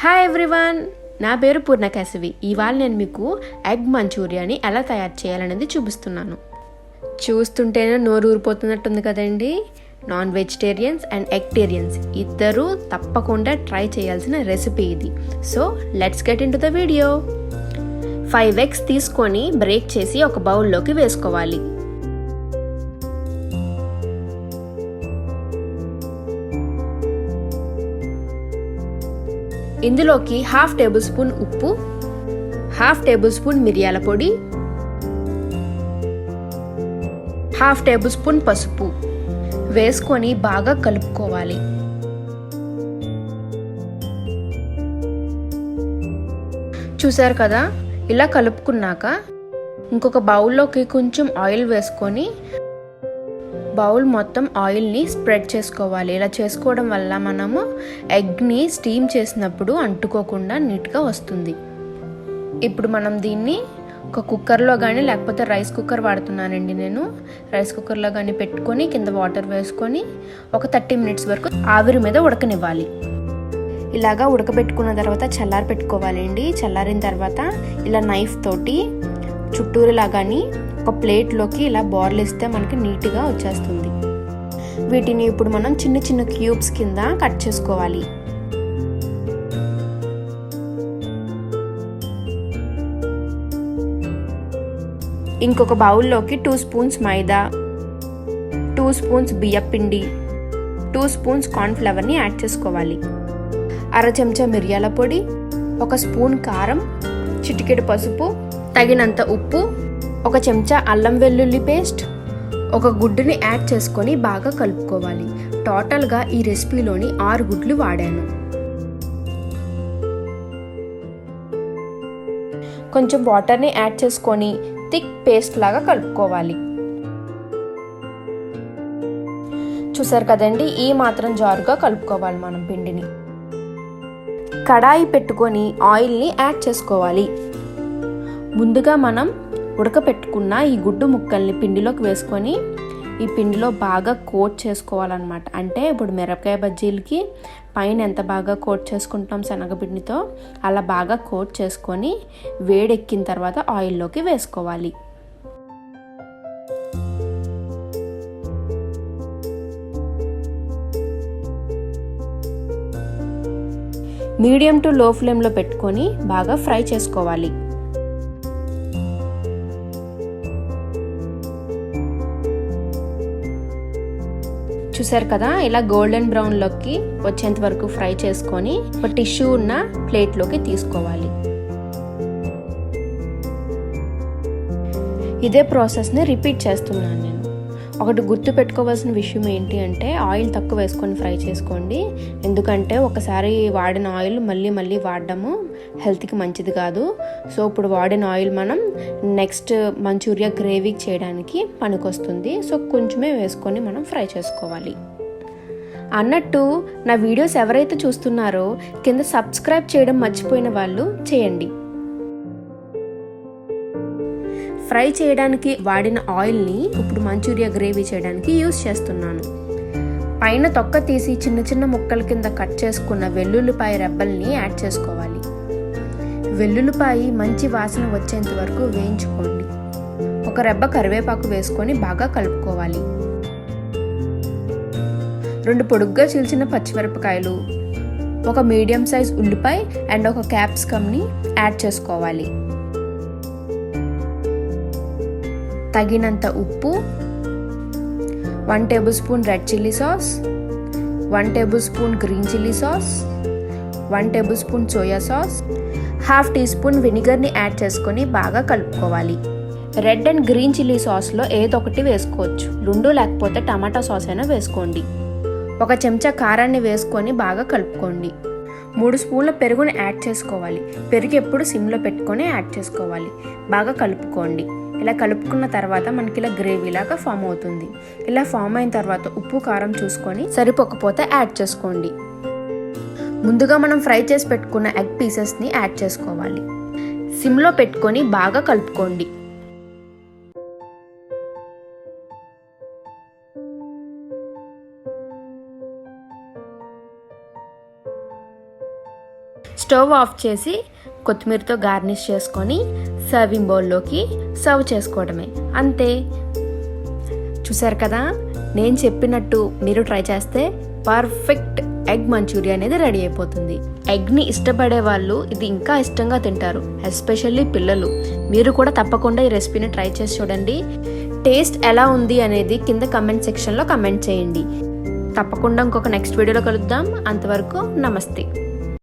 Hi everyone, నా పేరు పూర్ణకేశవి. ఇవాళ నేను మీకు ఎగ్ మంచూరియాని ఎలా తయారు చేయాలనేది చూపిస్తున్నాను. చూస్తుంటేనే నోరు ఊరిపోతున్నట్టుంది కదండి. నాన్ వెజిటేరియన్స్ అండ్ ఎగ్టేరియన్స్ ఇద్దరూ తప్పకుండా ట్రై చేయాల్సిన రెసిపీ ఇది. So let's get in to the video. 5 eggs తీసుకొని బ్రేక్ చేసి ఒక బౌల్లోకి వేసుకోవాలి. ఇందులోకి 1/2 టేబుల్ స్పూన్ ఉప్పు, 1/2 టేబుల్ స్పూన్ మిరియాల పొడి, 1/2 టేబుల్ స్పూన్ పసుపు వేసుకొని బాగా కలుపుకోవాలి. చూసారు కదా, ఇలా కలుపుకున్నాక ఇంకొక బౌల్లోకి కొంచెం ఆయిల్ వేసుకొని బౌల్ మొత్తం ఆయిల్ని స్ప్రెడ్ చేసుకోవాలి. ఇలా చేసుకోవడం వల్ల మనము ఎగ్ని స్టీమ్ చేసినప్పుడు అంటుకోకుండా నీట్గా వస్తుంది. ఇప్పుడు మనం దీన్ని ఒక కుక్కర్లో కానీ లేకపోతే రైస్ కుక్కర్ వాడుతున్నానండి నేను. రైస్ కుక్కర్లో కానీ పెట్టుకొని కింద వాటర్ వేసుకొని ఒక 30 మినిట్స్ వరకు ఆవిరి మీద ఉడకనివ్వాలి. ఇలాగా ఉడకబెట్టుకున్న తర్వాత చల్లారి పెట్టుకోవాలండి. చల్లారిన తర్వాత ఇలా నైఫ్ తోటి చుట్టూరులా కానీ ఒక ప్లేట్లోకి ఇలా బార్లు ఇస్తే మనకి నీట్గా వచ్చేస్తుంది. వీటిని ఇప్పుడు మనం చిన్న చిన్న క్యూబ్స్ కింద కట్ చేసుకోవాలి. ఇంకొక బౌల్లోకి 2 స్పూన్స్ మైదా, 2 స్పూన్స్ బియ్యపిండి, 2 స్పూన్స్ కార్న్ఫ్లవర్ని యాడ్ చేసుకోవాలి. 1/2 చెంచా మిరియాల పొడి, 1 స్పూన్ కారం, చిటికెడు పసుపు, తగినంత ఉప్పు, 1 చెంచా అల్లం వెల్లుల్లి పేస్ట్, 1 గుడ్డుని యాడ్ చేసుకొని బాగా కలుపుకోవాలి. టోటల్గా ఈ రెసిపీలోని 6 గుడ్లు వాడాను. కొంచెం వాటర్ని యాడ్ చేసుకొని థిక్ పేస్ట్ లాగా కలుపుకోవాలి. చూసారు కదండి, ఈ మాత్రం జారుగా కలుపుకోవాలి మనం పిండిని. కడాయి పెట్టుకొని ఆయిల్ని యాడ్ చేసుకోవాలి. ముందుగా మనం ఉడకపెట్టుకున్న ఈ గుడ్డు ముక్కల్ని పిండిలోకి వేసుకొని ఈ పిండిలో బాగా కోట్ చేసుకోవాలన్నమాట. అంటే ఇప్పుడు మిరపకాయ బజ్జీలకి పైన ఎంత బాగా కోట్ చేసుకుంటాం శనగపిండితో, అలా బాగా కోట్ చేసుకొని వేడెక్కిన తర్వాత ఆయిల్లోకి వేసుకోవాలి. మీడియం టు లో ఫ్లేమ్లో పెట్టుకొని బాగా ఫ్రై చేసుకోవాలి. చూసారు కదా, ఇలా గోల్డెన్ బ్రౌన్లోకి వచ్చేంత వరకు ఫ్రై చేసుకొని ఒక టిష్యూ ఉన్న ప్లేట్లోకి తీసుకోవాలి. ఇదే ప్రాసెస్ని రిపీట్ చేస్తున్నాను నేను. ఒకటి గుర్తు పెట్టుకోవాల్సిన విషయం ఏంటి అంటే ఆయిల్ తక్కువ వేసుకొని ఫ్రై చేసుకోండి. ఎందుకంటే ఒకసారి వాడిన ఆయిల్ మళ్ళీ వాడడము హెల్త్కి మంచిది కాదు. సో ఇప్పుడు వాడిన ఆయిల్ మనం నెక్స్ట్ మంచూరియా గ్రేవీ చేయడానికి పనికొస్తుంది. సో కొంచెమే వేసుకొని మనం ఫ్రై చేసుకోవాలి. అన్నట్టు నా వీడియోస్ ఎవరైతే చూస్తున్నారో కింద సబ్స్క్రైబ్ చేయడం మర్చిపోయిన వాళ్ళు చేయండి. ఫ్రై చేయడానికి వాడిన ఆయిల్ని ఇప్పుడు మంచూరియా గ్రేవీ చేయడానికి యూస్ చేస్తున్నాను. పైన తొక్క తీసి చిన్న చిన్న ముక్కల కింద కట్ చేసుకున్న వెల్లుల్లిపాయ రెబ్బల్ని యాడ్ చేసుకోవాలి. వెల్లుల్లిపాయ మంచి వాసన వచ్చేంత వరకు వేయించుకోండి. 1 రెబ్బ కరివేపాకు వేసుకొని బాగా కలుపుకోవాలి. 2 పొడుగ్గా చీల్చిన పచ్చిమిరపకాయలు, 1 మీడియం సైజ్ ఉల్లిపాయ అండ్ 1 క్యాప్సికమ్ని యాడ్ చేసుకోవాలి. తగినంత ఉప్పు, 1 table spoon red chilli sauce, 1 table spoon green chilli sauce, 1 table spoon soya sauce, 1/2 teaspoon వినిగర్ని యాడ్ చేసుకొని బాగా కలుపుకోవాలి. రెడ్ అండ్ గ్రీన్ చిల్లీ సాస్లో ఏదొకటి వేసుకోవచ్చు. 2 లేకపోతే టమాటా సాస్ అయినా వేసుకోండి. 1 చెంచా కారాన్ని వేసుకొని బాగా కలుపుకోండి. 3 స్పూన్ల పెరుగుని యాడ్ చేసుకోవాలి. పెరుగు ఎప్పుడు సిమ్లో పెట్టుకొని యాడ్ చేసుకోవాలి. బాగా కలుపుకోండి. ఇలా కలుపుకున్న తర్వాత మనకి ఇలా గ్రేవీ లాగా ఫామ్ అవుతుంది. ఇలా ఫామ్ అయిన తర్వాత ఉప్పు కారం చూసుకొని సరిపోకపోతే యాడ్ చేసుకోండి. ముందుగా మనం ఫ్రై చేసి పెట్టుకున్న ఎగ్ పీసెస్ని యాడ్ చేసుకోవాలి. సిమ్లో పెట్టుకొని బాగా కలుపుకోండి. స్టవ్ ఆఫ్ చేసి కొత్తిమీరతో గార్నిష్ చేసుకొని సర్వింగ్ బౌల్లోకి సర్వ్ చేసుకోవడమే, అంతే. చూసారు కదా, నేను చెప్పినట్టు మీరు ట్రై చేస్తే పర్ఫెక్ట్ ఎగ్ మంచూరియా అనేది రెడీ అయిపోతుంది. ఎగ్ని ఇష్టపడే వాళ్ళు ఇది ఇంకా ఇష్టంగా తింటారు, ఎస్పెషల్లీ పిల్లలు. మీరు కూడా తప్పకుండా ఈ రెసిపీని ట్రై చేసి చూడండి. టేస్ట్ ఎలా ఉంది అనేది కింద కమెంట్ సెక్షన్లో కమెంట్ చేయండి. తప్పకుండా ఇంకొక నెక్స్ట్ వీడియోలో కలుద్దాం. అంతవరకు నమస్తే.